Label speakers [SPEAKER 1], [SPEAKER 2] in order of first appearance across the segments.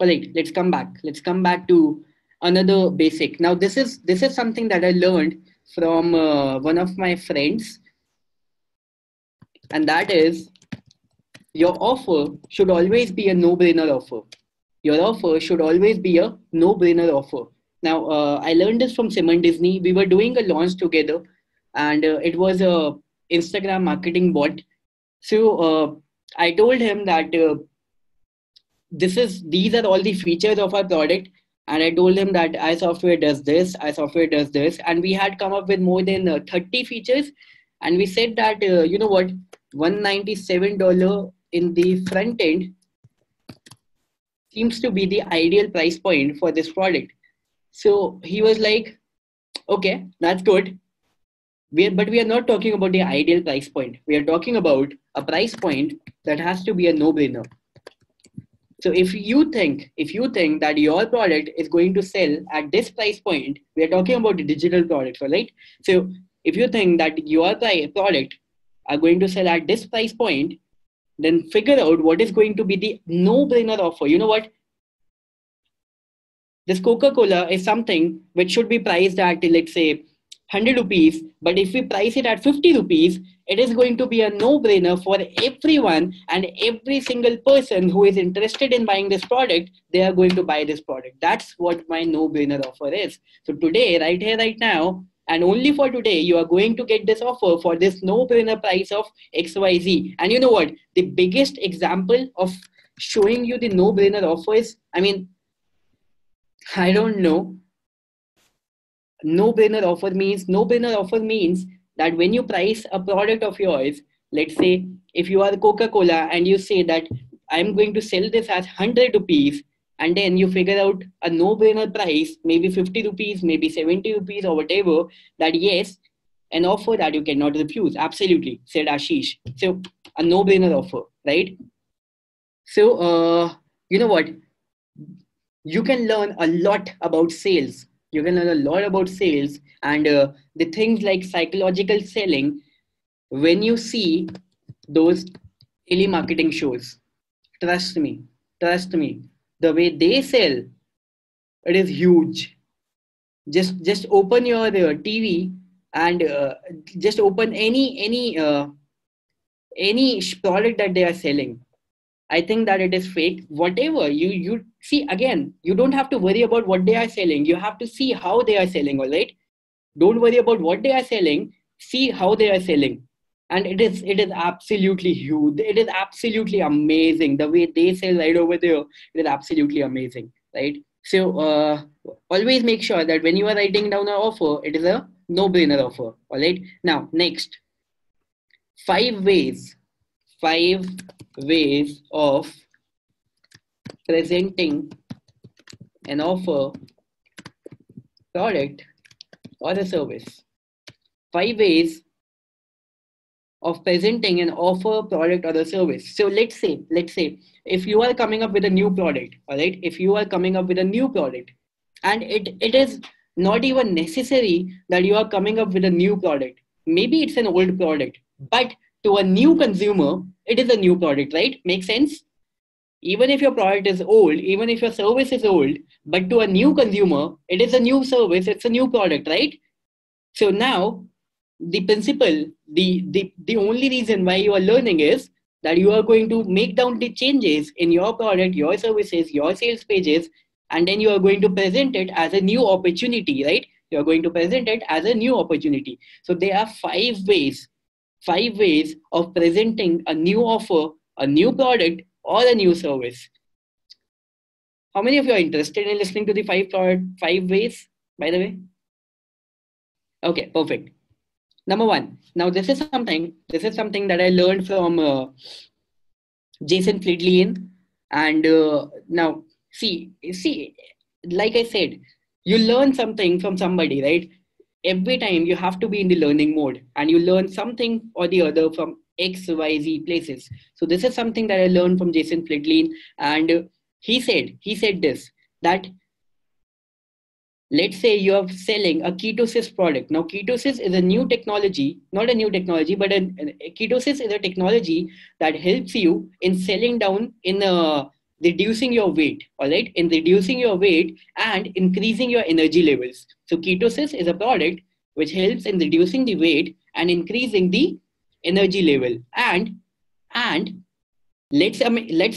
[SPEAKER 1] All right, let's come back. Let's come back to another basic. Now, this is something that I learned from one of my friends, and that is your offer should always be a no-brainer offer. Your offer should always be a no-brainer offer. Now, I learned this from Simon Disney. We were doing a launch together, and it was a Instagram marketing bot. So I told him that these are all the features of our product, and I told him that iSoftware does this, iSoftware does this, and we had come up with more than 30 features, and we said that you know what, $197 in the front end seems to be the ideal price point for this product. So he was like, okay, that's good. But we are not talking about the ideal price point. We are talking about a price point that has to be a no-brainer. So if you think that your product is going to sell at this price point, we are talking about the digital products, right? So if you think that your product are going to sell at this price point, then figure out what is going to be the no-brainer offer. You know what? This Coca-Cola is something which should be priced at, let's say, 100 rupees. But if we price it at 50 rupees, it is going to be a no-brainer for everyone, and every single person who is interested in buying this product, they are going to buy this product. That's what my no-brainer offer is. So today, right here, right now, and only for today, you are going to get this offer for this no-brainer price of XYZ. And you know what? The biggest example of showing you the no-brainer offer is, I mean, I don't know. No-brainer offer means that when you price a product of yours, let's say if you are Coca-Cola and you say that I'm going to sell this as 100 rupees, and then you figure out a no-brainer price, maybe 50 rupees, maybe 70 rupees or whatever, that yes, an offer that you cannot refuse. Absolutely, said Ashish. So a no-brainer offer, right? So you know what? You can learn a lot about sales. You can learn a lot about sales and the things like psychological selling when you see those telemarketing shows. Trust me, trust me. The way they sell, it is huge. Just open your TV and just open any product that they are selling. I think that it is fake. Whatever you see, again, you don't have to worry about what they are selling. You have to see how they are selling. All right. Don't worry about what they are selling. See how they are selling, and it is absolutely huge. It is absolutely amazing the way they sell right over there. It is absolutely amazing, right? So always make sure that when you are writing down an offer, it is a no-brainer offer. All right. Now next, five ways, five ways of presenting an offer, product, or a service. Five ways of presenting an offer, product, or a service. So let's say, if you are coming up with a new product, all right, if you are coming up with a new product, and it is not even necessary that you are coming up with a new product. Maybe it's an old product, but to a new consumer, it is a new product, right? Makes sense? Even if your product is old, even if your service is old, but to a new consumer, it is a new service, it's a new product, right? So now the principle, the only reason why you are learning is that you are going to make down the changes in your product, your services, your sales pages, and then you are going to present it as a new opportunity, right? You are going to present it as a new opportunity. So there are five ways of presenting a new offer, a new product, or a new service. How many of you are interested in listening to the five ways, by the way? Okay, perfect. Number one. Now this is something that I learned from Jason Friedlian, and now see, like I said, you learn something from somebody, right? Every time you have to be in the learning mode, and you learn something or the other from XYZ places. So this is something that I learned from Jason Friedlian, and he said this, that let's say you are selling a ketosis product. Now ketosis is a new technology, not a new technology, but ketosis is a technology that helps you in selling down in reducing your weight, all right, in reducing your weight and increasing your energy levels. So ketosis is a product which helps in reducing the weight and increasing the energy level. And let's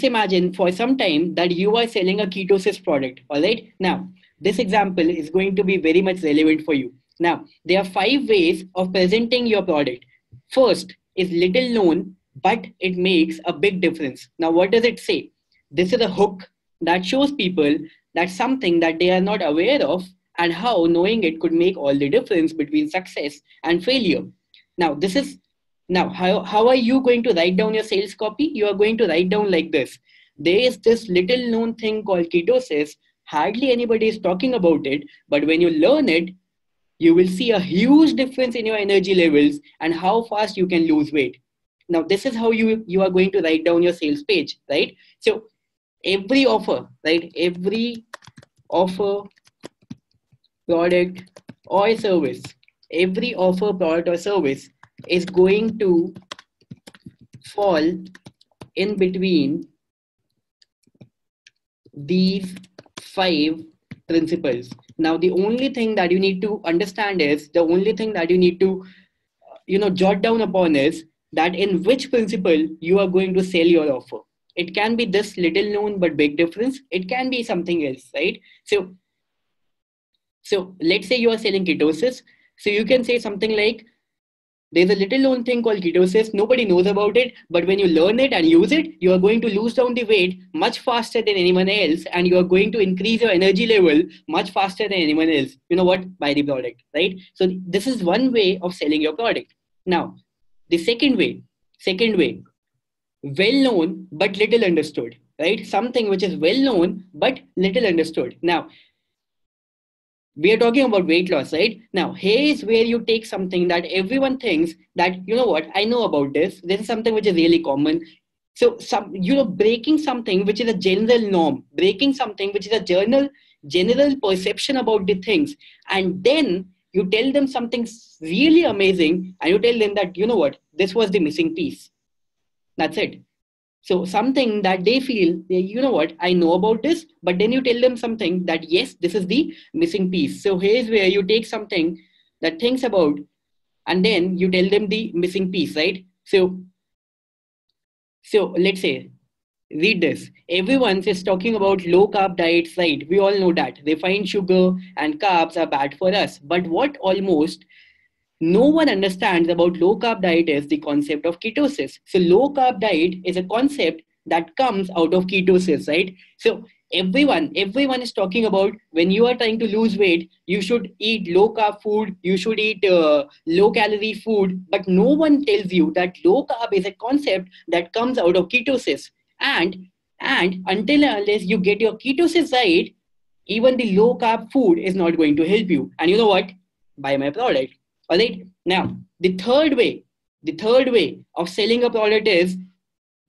[SPEAKER 1] imagine for some time that you are selling a ketosis product, all right. Now this example is going to be very much relevant for you. Now there are 5 ways of presenting your product. First is little known, but it makes a big difference. Now what does it say? This is a hook that shows people that something that they are not aware of, and how knowing it could make all the difference between success and failure. Now this is now, how are you going to write down your sales copy? You are going to write down like this. There is this little known thing called ketosis. Hardly anybody is talking about it, but when you learn it, you will see a huge difference in your energy levels and how fast you can lose weight. Now, this is how you are going to write down your sales page, right? So every offer, right? Every offer, product or service, every offer, product or service is going to fall in between these 5 principles. Now, the only thing that you need to understand is, the only thing that you need to, jot down upon is that in which principle you are going to sell your offer. It can be this little known but big difference. It can be something else, right? So let's say you are selling ketosis. So you can say something like, there's a little known thing called ketosis. Nobody knows about it, but when you learn it and use it, you are going to lose down the weight much faster than anyone else, and you are going to increase your energy level much faster than anyone else. You know what? Buy the product, right? So this is one way of selling your product. Now, the second way, well known but little understood, right? Something which is well known but little understood. Now, we are talking about weight loss, right? Now, here is where you take something that everyone thinks that, you know what, I know about this. This is something which is really common. So, breaking something which is a general norm, breaking something which is a general perception about the things. And then you tell them something really amazing and you tell them that, you know what, this was the missing piece. That's it. So something that they feel, you know what, I know about this, but then you tell them something that, yes, this is the missing piece. So here's where you take something that thinks about, and then you tell them the missing piece, right? So let's say, read this. Everyone is talking about low carb diets, right? We all know that refined sugar and carbs are bad for us. But what almost no one understands about low carb diet is the concept of ketosis. So low carb diet is a concept that comes out of ketosis, right? So everyone is talking about, when you are trying to lose weight, you should eat low carb food, you should eat low calorie food, but no one tells you that low carb is a concept that comes out of ketosis. And until and unless you get your ketosis right, even the low carb food is not going to help you. And you know what? Buy my product. All right. Now, the third way of selling a product is,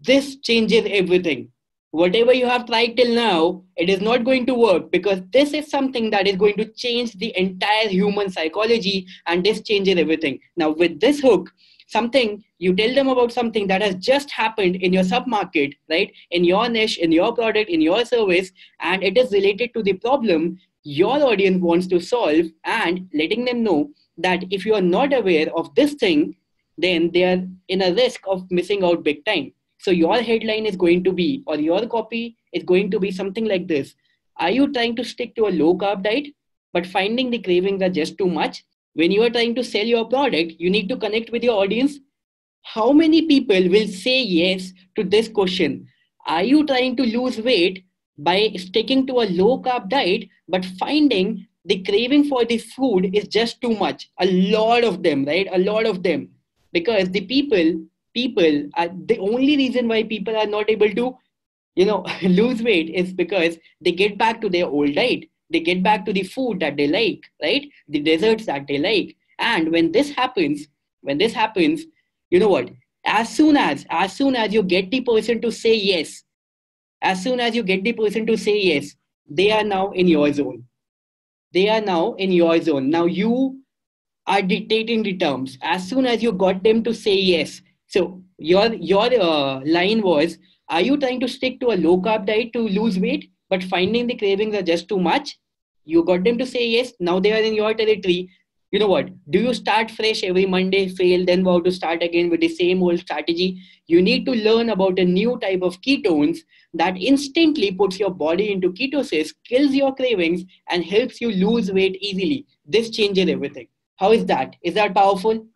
[SPEAKER 1] this changes everything. Whatever you have tried till now, it is not going to work, because this is something that is going to change the entire human psychology, and this changes everything. Now, with this hook, something you tell them about something that has just happened in your submarket, right? In your niche, in your product, in your service, and it is related to the problem your audience wants to solve, and letting them know that if you are not aware of this thing, then they are in a risk of missing out big time. So your headline is going to be, or your copy is going to be something like this. Are you trying to stick to a low carb diet, but finding the cravings are just too much? When you are trying to sell your product, you need to connect with your audience. How many people will say yes to this question? Are you trying to lose weight by sticking to a low carb diet, but finding the craving for this food is just too much? A lot of them, right? A lot of them. Because the people are, the only reason why people are not able to, lose weight is because they get back to their old diet. They get back to the food that they like, right? The desserts that they like. And when this happens, you know what? As soon as you get the person to say yes, they are now in your zone. Now you are dictating the terms. As soon as you got them to say yes. So your line was, Are you trying to stick to a low carb diet to lose weight, but finding the cravings are just too much? You got them to say yes. Now they are in your territory. You know what? Do you start fresh every Monday, fail, then vow to start again with the same old strategy? You need to learn about a new type of ketones that instantly puts your body into ketosis, kills your cravings, and helps you lose weight easily. This changes everything. How is that? Is that powerful?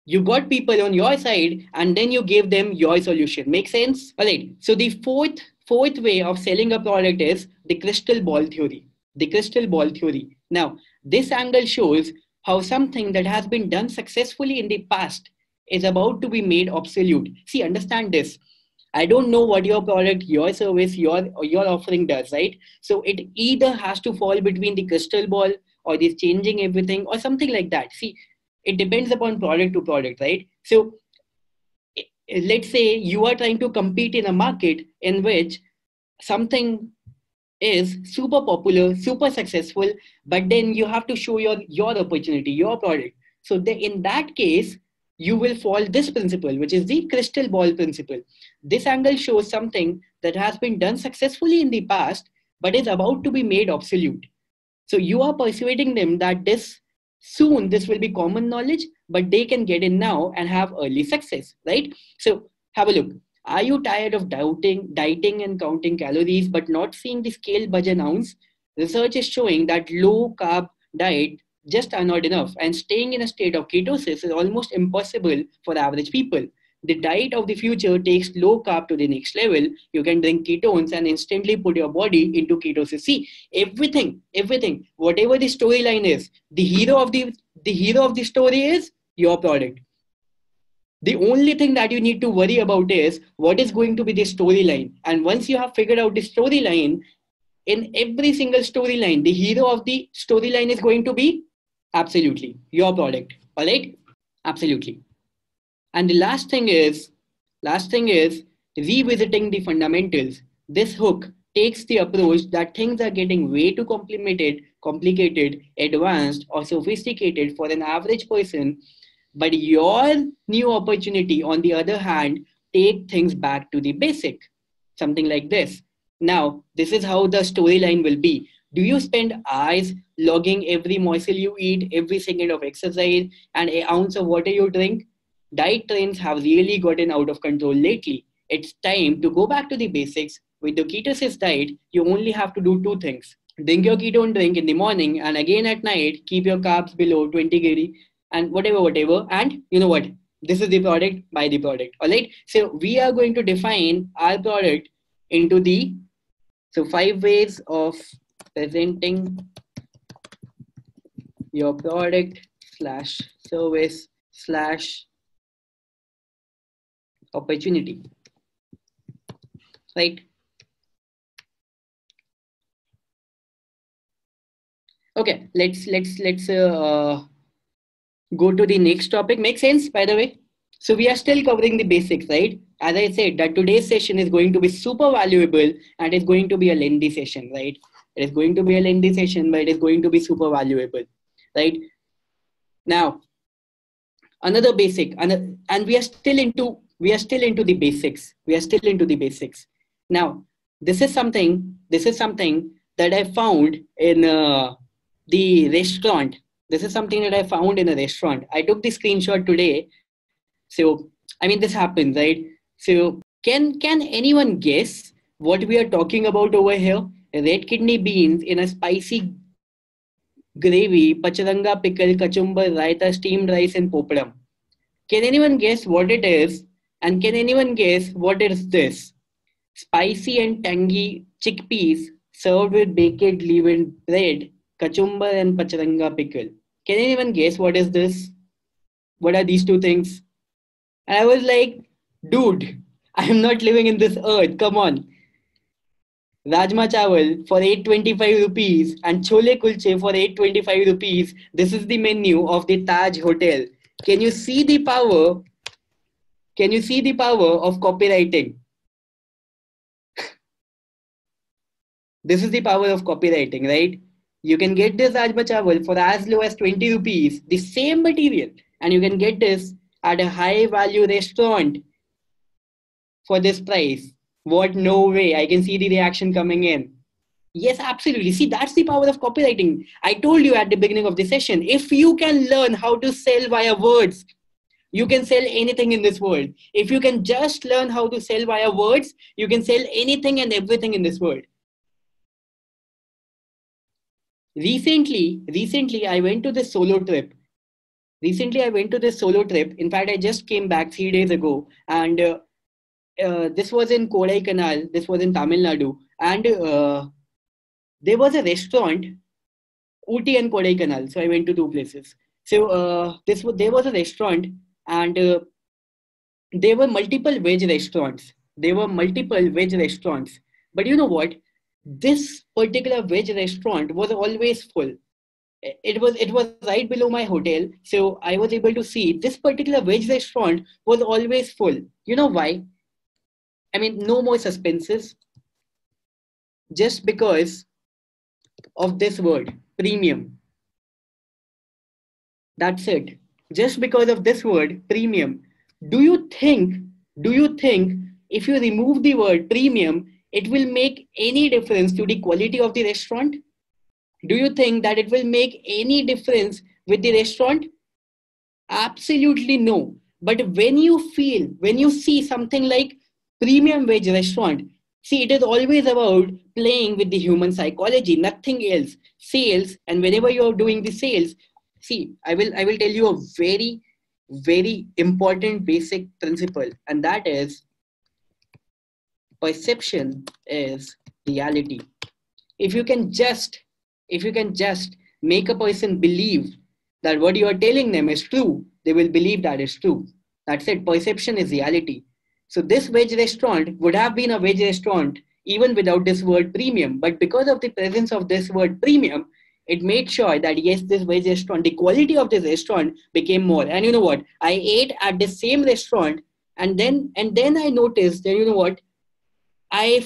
[SPEAKER 1] You got people on your side and then you give them your solution. Make sense? All right. So the fourth way of selling a product is the crystal ball theory. The crystal ball theory. Now, this angle shows how something that has been done successfully in the past is about to be made obsolete. See, understand this. I don't know what your product, your service, your offering does, right? So it either has to fall between the crystal ball or this changing everything or something like that. See, it depends upon product to product, right? So let's say you are trying to compete in a market in which something is super popular, super successful, but then you have to show your opportunity, your product. So in that case, you will follow this principle, which is the crystal ball principle. This angle shows something that has been done successfully in the past, but is about to be made obsolete. So you are persuading them that this will be common knowledge, but they can get in now and have early success, right? So have a look. Are you tired of dieting and counting calories, but not seeing the scale budge an ounce? Research is showing that low carb diet just are not enough, and staying in a state of ketosis is almost impossible for average people. The diet of the future takes low carb to the next level. You can drink ketones and instantly put your body into ketosis. See, everything, whatever the storyline is, the hero of the story is your product. The only thing that you need to worry about is what is going to be the storyline. And once you have figured out the storyline, in every single storyline, the hero of the storyline is going to be absolutely your product. All right? Absolutely. And the last thing is revisiting the fundamentals. This hook takes the approach that things are getting way too complicated, advanced, or sophisticated for an average person. But your new opportunity, on the other hand, take things back to the basic. Something like this. Now, this is how the storyline will be. Do you spend hours logging every morsel you eat, every second of exercise, and an ounce of water you drink? Diet trends have really gotten out of control lately. It's time to go back to the basics. With the ketosis diet, you only have to do two things. Drink your ketone drink in the morning and again at night, keep your carbs below 20 kg and whatever. And you know what? This is the product, buy the product. All right. So we are going to define our product into the 5 ways of presenting your product slash service slash opportunity, right? Okay, let's go to the next topic. Make sense, by the way? So we are still covering the basics, right? As I said, that today's session is going to be super valuable and it's going to be a lengthy session, right? It is going to be a lengthy session, but it is going to be super valuable, right? Now, another basic, and we are still into the basics. We are still into the basics. Now, this is something that I found in the restaurant. This is something that I found in a restaurant. I took the screenshot today. So, I mean, this happens, right? So, can anyone guess what we are talking about over here? Red kidney beans in a spicy gravy, pacharanga pickle, kachumbar, raita, steamed rice, and popadam. Can anyone guess what it is? And can anyone guess what is this? Spicy and tangy chickpeas served with baked leavened bread, kachumbar, and pacharanga pickle. Can anyone guess what is this? What are these two things? And I was like, dude, I am not living in this earth. Come on. Rajma chawal for 825 rupees and chole kulche for 825 rupees. This is the menu of the Taj Hotel. Can you see the power? Can you see the power of copywriting? This is the power of copywriting, right? You can get this Rajma chawal for as low as 20 rupees, the same material, and you can get this at a high value restaurant for this price. What? No way. I can see the reaction coming in. Yes, absolutely. See, that's the power of copywriting. I told you at the beginning of the session, if you can learn how to sell via words, you can sell anything in this world. If you can just learn how to sell via words, you can sell anything and everything in this world. Recently, I went to this solo trip. In fact, I just came back 3 days ago, and this was in Kodaikanal. This was in Tamil Nadu, and there was a restaurant, Ooty and Kodaikanal. So I went to two places. So there was a restaurant, and there were multiple veg restaurants. But you know what? This particular veg restaurant was always full. It was right below my hotel, so I was able to see this particular veg restaurant was always full. You know why? I mean, no more suspenses, just because of this word, premium. That's it. Just because of this word, premium. Do you think, do you think if you remove the word premium, it will make any difference to the quality of the restaurant? Do you think that it will make any difference with the restaurant? Absolutely no. But when you see something like premium veg restaurant, see, it is always about playing with the human psychology, nothing else. Sales, and whenever you're doing the sales, see, I will tell you a very, very important basic principle, and that is perception is reality. If you can just if you can just make a person believe that what you are telling them is true, they will believe that is true. That's it. Perception is reality. So this veg restaurant would have been a veg restaurant even without this word premium, but because of the presence of this word premium, it made sure that yes, this veg restaurant, the quality of this restaurant became more. And you know what, I ate at the same restaurant, and then I noticed that, you know what, i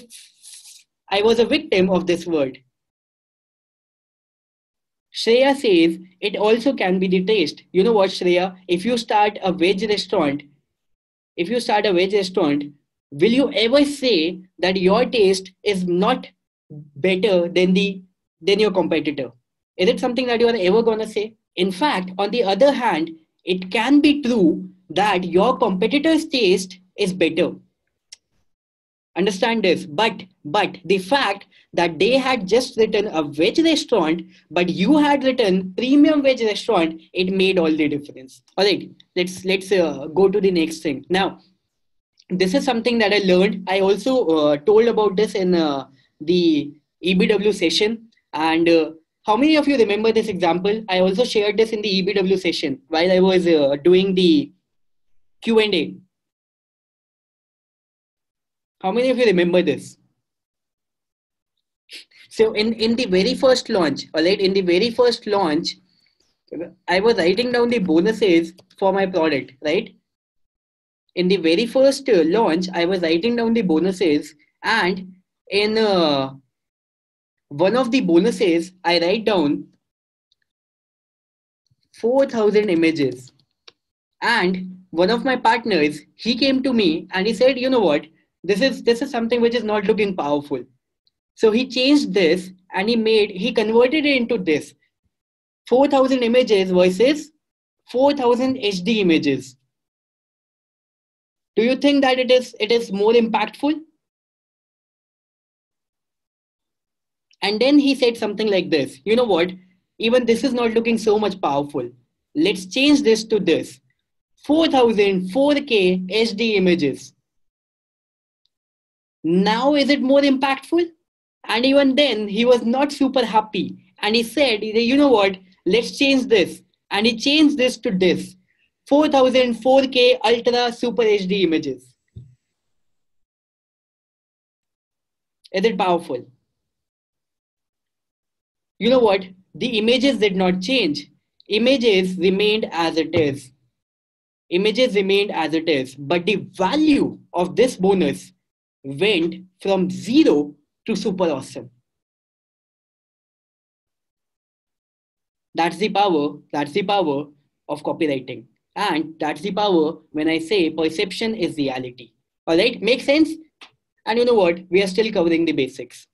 [SPEAKER 1] I was a victim of this word. Shreya says it also can be the taste. You know what, Shreya? If you start a veg restaurant, will you ever say that your taste is not better than your competitor? Is it something that you are ever gonna say? In fact, on the other hand, it can be true that your competitor's taste is better. Understand this, but the fact that they had just written a veg restaurant, but you had written premium veg restaurant, it made all the difference. All right, let's go to the next thing. Now, this is something that I learned. I also told about this in the EBW session. And how many of you remember this example? I also shared this in the EBW session while I was doing the Q&A. How many of you remember this? So in the very first launch, all right, in the very first launch, I was writing down the bonuses for my product, right? In the very first launch, I was writing down the bonuses, and in one of the bonuses, I write down 4,000 images. And one of my partners, he came to me and he said, you know what, this is something which is not looking powerful. So he changed this and he converted it into this 4,000 images versus 4,000 HD images. Do you think that it is more impactful? And then he said something like this, you know what, even this is not looking so much powerful. Let's change this to this 4,000 4K HD images. Now is it more impactful? And even then, he was not super happy. And he said, you know what, let's change this. And he changed this to this 4,000 4K Ultra Super HD images. Is it powerful? You know what? The images did not change. Images remained as it is. Images remained as it is. But the value of this bonus went from 0 to super awesome. That's the power. That's the power of copywriting. And that's the power when I say perception is reality. All right, makes sense? And you know what? We are still covering the basics.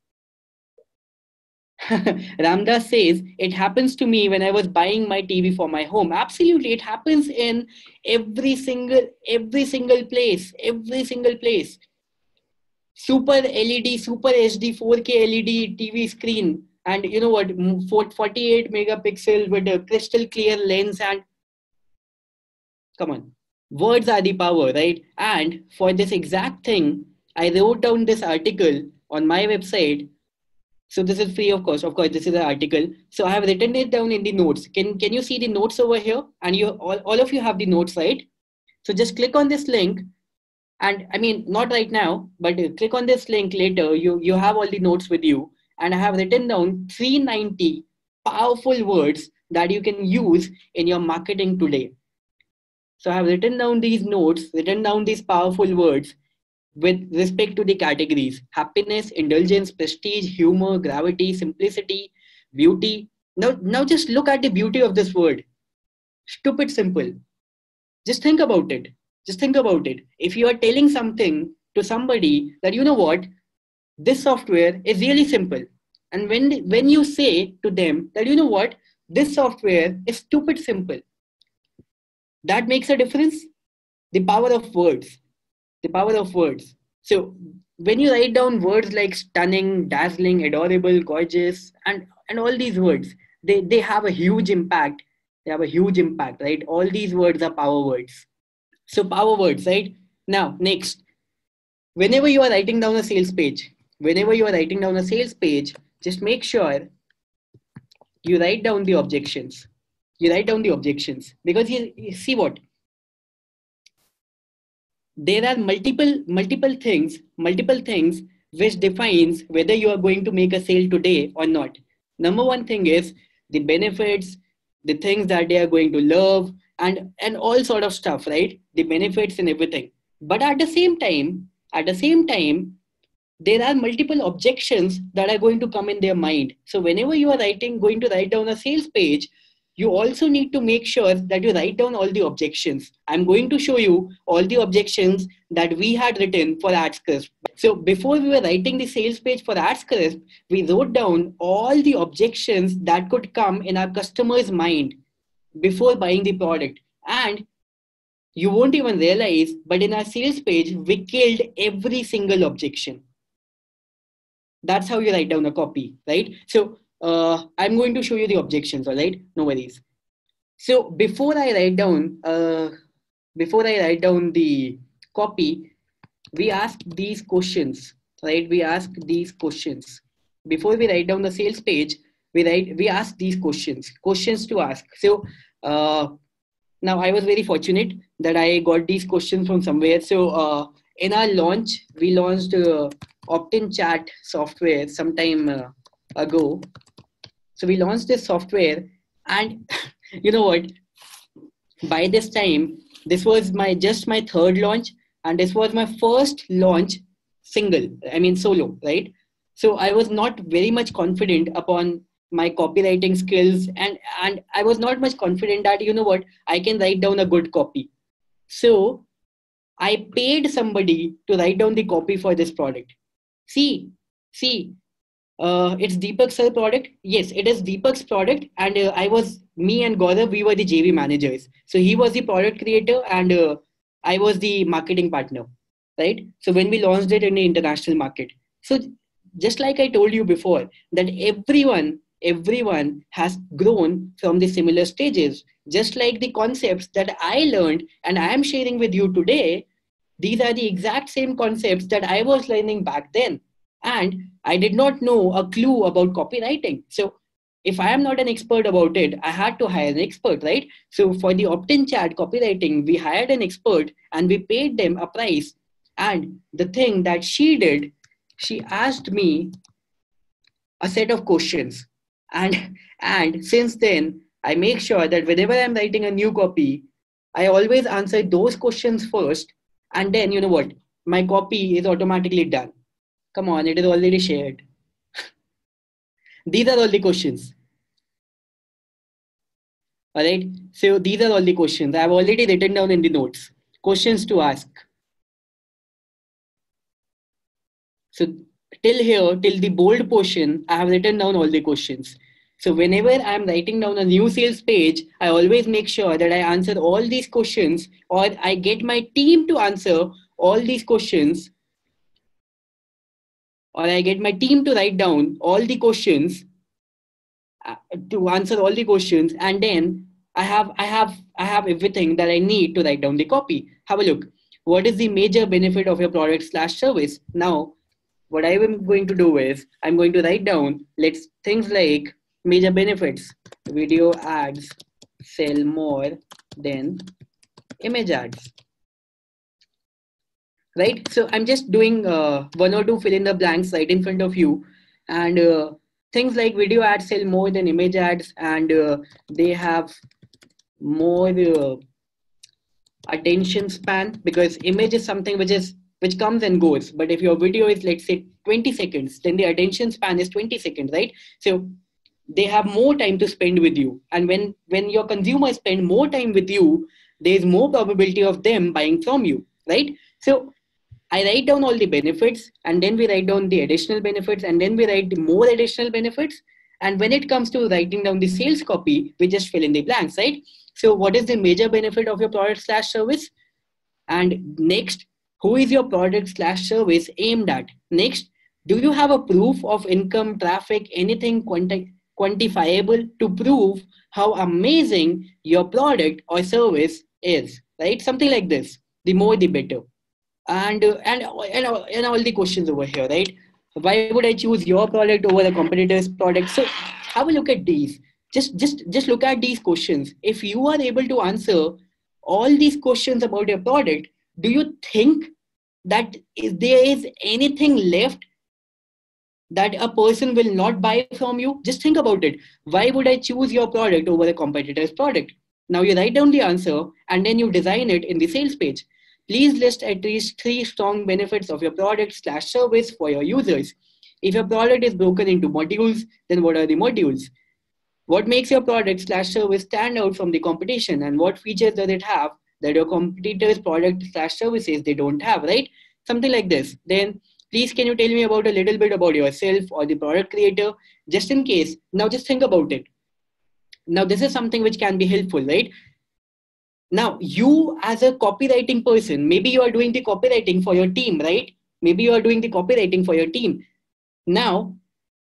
[SPEAKER 1] Ramdas says it happens to me when I was buying my TV for my home. Absolutely, it happens in every single place, every single place. Super LED, Super HD, 4K LED TV screen, and you know what? 48 megapixel with a crystal clear lens, and come on, words are the power, right? And for this exact thing, I wrote down this article on my website. So this is free of course. Of course, this is an article. So I have written it down in the notes. Can you see the notes over here? And you all of you have the notes, right? So just click on this link, and I mean not right now, but click on this link later. You have all the notes with you, and I have written down 390 powerful words that you can use in your marketing today. So I have written down these notes, written down these powerful words with respect to the categories: happiness, indulgence, prestige, humor, gravity, simplicity, beauty. Now just look at the beauty of this word. Stupid simple. Just think about it. Just think about it. If you are telling something to somebody that you know what, this software is really simple. And when you say to them that you know what, this software is stupid simple, that makes a difference. The power of words. The power of words. So when you write down words like stunning, dazzling, adorable, gorgeous, and all these words, they have a huge impact. They have a huge impact, right? All these words are power words. So power words, right? Now, next, whenever you are writing down a sales page, whenever you are writing down a sales page, just make sure you write down the objections. You write down the objections because you see what, there are multiple things which defines whether you are going to make a sale today or not. Number one thing is the benefits, the things that they are going to love, and all sort of stuff, right? The benefits and everything. But at the same time, there are multiple objections that are going to come in their mind. So whenever you are going to write down a sales page, you also need to make sure that you write down all the objections. I'm going to show you all the objections that we had written for AdScript. So before we were writing the sales page for AdScript, we wrote down all the objections that could come in our customer's mind before buying the product. And you won't even realize, but in our sales page, we killed every single objection. That's how you write down a copy, right? So I'm going to show you the objections, all right? No worries. So before I write down the copy, we ask these questions, right? We ask these questions before we write down the sales page. We ask these questions to ask. So uh, now I was very fortunate that I got these questions from somewhere. So in our launch, we launched Opt-in Chat software sometime ago. So we launched this software, and you know what? By this time, this was my third launch, and this was my first launch single. I mean solo, right? So I was not very much confident upon my copywriting skills, and I was not much confident that you know what, I can write down a good copy. So I paid somebody to write down the copy for this product. See, see, it's Deepak's product. Yes, it is Deepak's product, and me and Gaurav, we were the JV managers. So he was the product creator, and I was the marketing partner, right? So when we launched it in the international market, so just like I told you before, that everyone has grown from the similar stages. Just like the concepts that I learned and I am sharing with you today, these are the exact same concepts that I was learning back then. And I did not know a clue about copywriting. So if I am not an expert about it, I had to hire an expert, right? So for the opt-in chat copywriting, we hired an expert and we paid them a price. And the thing that she did, she asked me a set of questions. And since then, I make sure that whenever I'm writing a new copy, I always answer those questions first. And then, you know what? My copy is automatically done. Come on, it is already shared. These are all the questions. All right. So these are all the questions I've already written down in the notes. Questions to ask. So till here, till the bold portion, I have written down all the questions. So whenever I'm writing down a new sales page, I always make sure that I answer all these questions, or I get my team to answer all these questions, or I get my team to write down all the questions, to answer all the questions, and then I have everything that I need to write down the copy. Have a look. What is the major benefit of your product slash service? Now, what I am going to do is I'm going to write down let's things like major benefits. Video ads sell more than image ads, right? So I'm just doing one or two fill in the blanks right in front of you, and things like video ads sell more than image ads, and they have more attention span, because image is something which comes and goes, but if your video is, let's say, 20 seconds, then the attention span is 20 seconds, right? So they have more time to spend with you, and when your consumers spend more time with you, there's more probability of them buying from you, right? So I write down all the benefits, and then we write down the additional benefits, and then we write the more additional benefits. And when it comes to writing down the sales copy, we just fill in the blanks, right? So what is the major benefit of your product slash service? And next, who is your product slash service aimed at? Next, do you have a proof of income, traffic, anything quantifiable to prove how amazing your product or service is, right? Something like this. The more, the better. And all the questions over here, right? Why would I choose your product over the competitor's product? So have a look at these. Just look at these questions. If you are able to answer all these questions about your product, do you think that there is anything left that a person will not buy from you? Just think about it. Why would I choose your product over the competitor's product? Now you write down the answer, and then you design it in the sales page. Please list at least 3 strong benefits of your product slash service for your users. If your product is broken into modules, then what are the modules? What makes your product slash service stand out from the competition, and what features does it have that your competitors' product slash services they don't have, right? Something like this. Then please can you tell me about a little bit about yourself or the product creator, just in case. Now just think about it. Now this is something which can be helpful, right? Now you as a copywriting person, maybe you are doing the copywriting for your team, right? Maybe you are doing the copywriting for your team. Now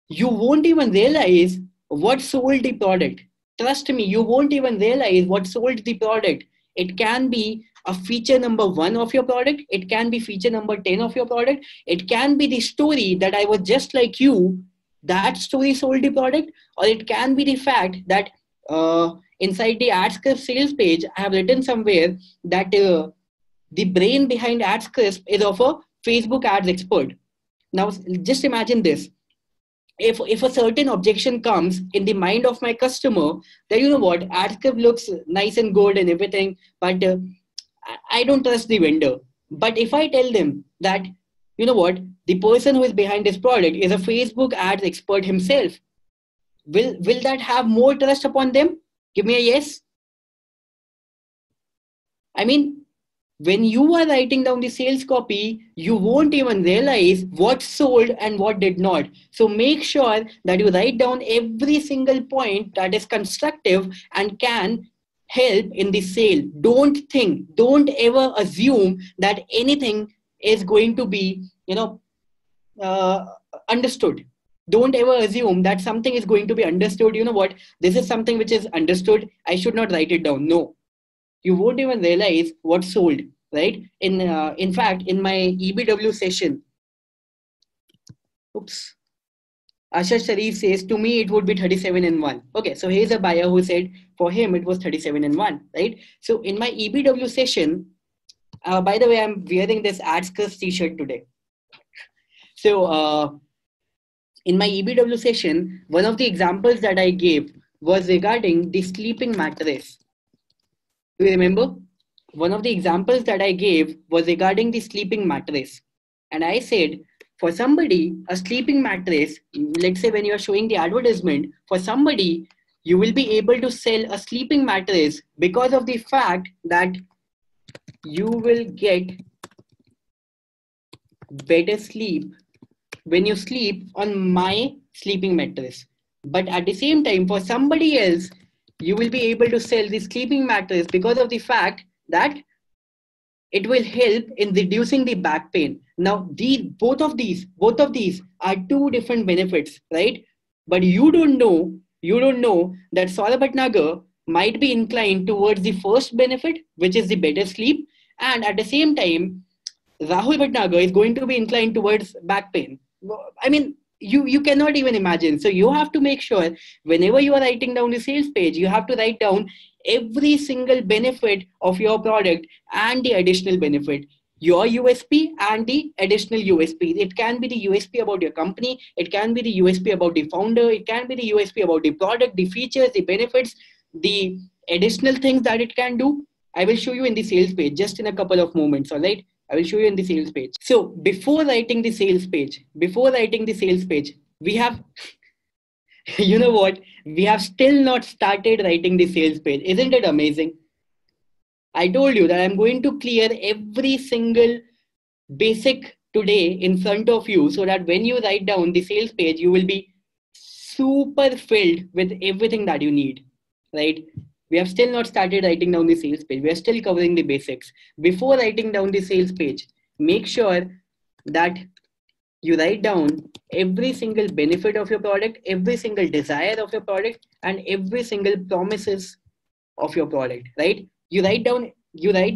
[SPEAKER 1] you won't even realize what sold the product. Trust me, you won't even realize what sold the product. It can be a feature number 1 of your product. It can be feature number 10 of your product. It can be the story that I was just like you. That story sold the product. Or it can be the fact that inside the AdScript sales page, I have written somewhere that the brain behind AdScript is of a Facebook ads expert. Now, just imagine this. If a certain objection comes in the mind of my customer, that you know what, AdScript looks nice and good and everything, but I don't trust the vendor. But if I tell them that, you know what, the person who is behind this product is a Facebook ads expert himself, will that have more trust upon them? Give me a yes. I mean, when you are writing down the sales copy, you won't even realize what sold and what did not. So make sure that you write down every single point that is constructive and can help in the sale. Don't ever assume that anything is going to be, understood. Don't ever assume that something is going to be understood. You know what? This is something which is understood. I should not write it down. No, you won't even realize what sold, right? In fact, in my EBW session, oops, Asha Sharif says, to me, it would be 37 and 1. Okay, so here's a buyer who said for him it was 37 and 1, right? So in my EBW session, by the way, I'm wearing this AdScript t-shirt today. So in my EBW session, one of the examples that I gave was regarding the sleeping mattress. Do you remember? One of the examples that I gave was regarding the sleeping mattress. And I said, for somebody, a sleeping mattress, let's say when you are showing the advertisement, for somebody, you will be able to sell a sleeping mattress because of the fact that you will get better sleep when you sleep on my sleeping mattress. But at the same time, for somebody else, you will be able to sell the sleeping mattress because of the fact that it will help in reducing the back pain. Now, both of these are two different benefits, right? But you don't know that Saurabh Bhatnagar might be inclined towards the first benefit, which is the better sleep, and at the same time, Rahul Bhatnagar is going to be inclined towards back pain. I mean, you cannot even imagine. So you have to make sure whenever you are writing down the sales page, you have to write down every single benefit of your product and the additional benefit, your USP and the additional USP. It can be the USP about your company, it can be the USP about the founder, it can be the USP about the product, the features, the benefits, the additional things that it can do. I will show you in the sales page just in a couple of moments, all right? I will show you in the sales page. So before writing the sales page, we have, you know what? We have still not started writing the sales page. Isn't it amazing? I told you that I'm going to clear every single basic today in front of you so that when you write down the sales page, you will be super filled with everything that you need, right? We have still not started writing down the sales page. We are still covering the basics. Before writing down the sales page, make sure that you write down every single benefit of your product, every single desire of your product, and every single promises of your product, right? You write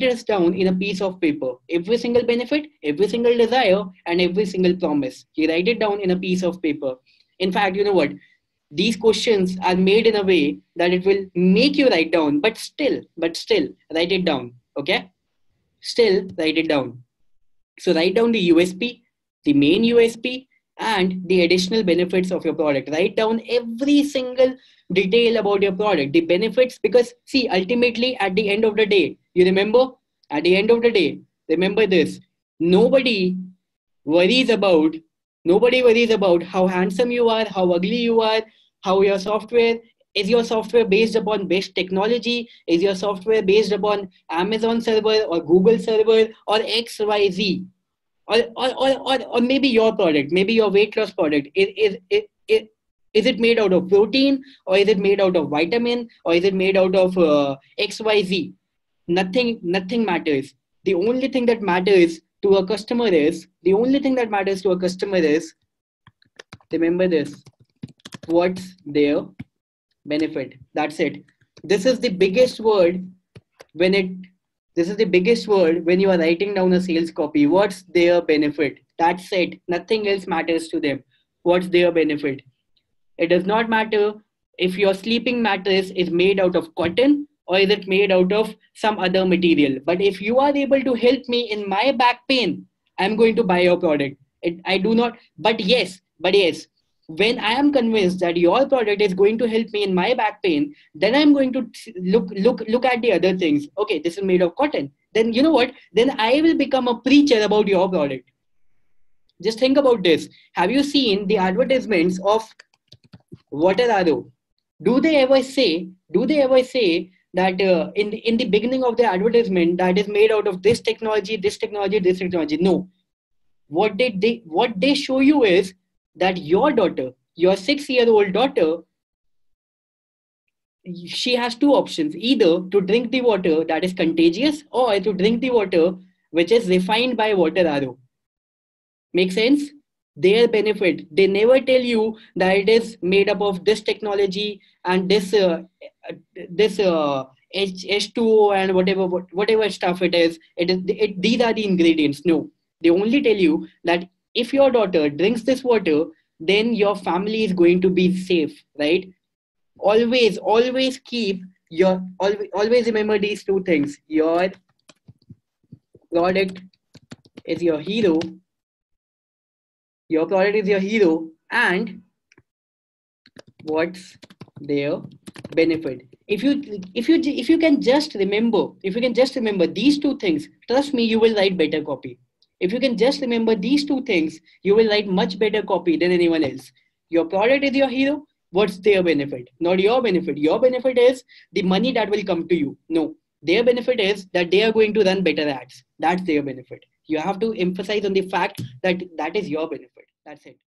[SPEAKER 1] this down in a piece of paper. Every single benefit, every single desire, and every single promise. You write it down in a piece of paper. In fact, you know what? These questions are made in a way that it will make you write down, but still write it down. Okay? Still write it down. So write down the USP, the main USP, and the additional benefits of your product. Write down every single detail about your product, the benefits, because see, ultimately at the end of the day, you remember, at the end of the day, remember this, nobody worries about, nobody worries about how handsome you are, how ugly you are, how is your software based upon best technology? Is your software based upon Amazon server or Google server or XYZ? Or maybe your product, maybe your weight loss product, is it made out of protein, or is it made out of vitamin, or is it made out of XYZ? Nothing matters. The only thing that matters to a customer is, remember this, what's their benefit. That's it. This is the biggest word when it this is the biggest word when you are writing down a sales copy. What's their benefit? That's it. Nothing else matters to them. What's their benefit? It does not matter if your sleeping mattress is made out of cotton or is it made out of some other material. But if you are able to help me in my back pain, I'm going to buy your product. I do not, but yes, when I am convinced that your product is going to help me in my back pain, then I'm going to look at the other things. Okay, this is made of cotton. Then you know what? Then I will become a preacher about your product. Just think about this. Have you seen the advertisements of Water Aro? Do they ever say that in the beginning of the advertisement that is made out of this technology, this technology, this technology? No. What they show you is that your daughter, your 6-year-old daughter, she has two options: either to drink the water that is contagious or to drink the water which is refined by Water Aro. Make sense? Their benefit. They never tell you that it is made up of this technology and this H2O and whatever stuff it is. These are the ingredients. No, they only tell you that if your daughter drinks this water, then your family is going to be safe, right? Always keep your always remember these two things. Your product is your hero. Your product is your hero, and what's their benefit? If you can just remember these two things, trust me, you will write better copy. If you can just remember these two things, you will write much better copy than anyone else. Your product is your hero. What's their benefit? Not your benefit. Your benefit is the money that will come to you. No, their benefit is that they are going to run better ads. That's their benefit. You have to emphasize on the fact that that is your benefit. That's it.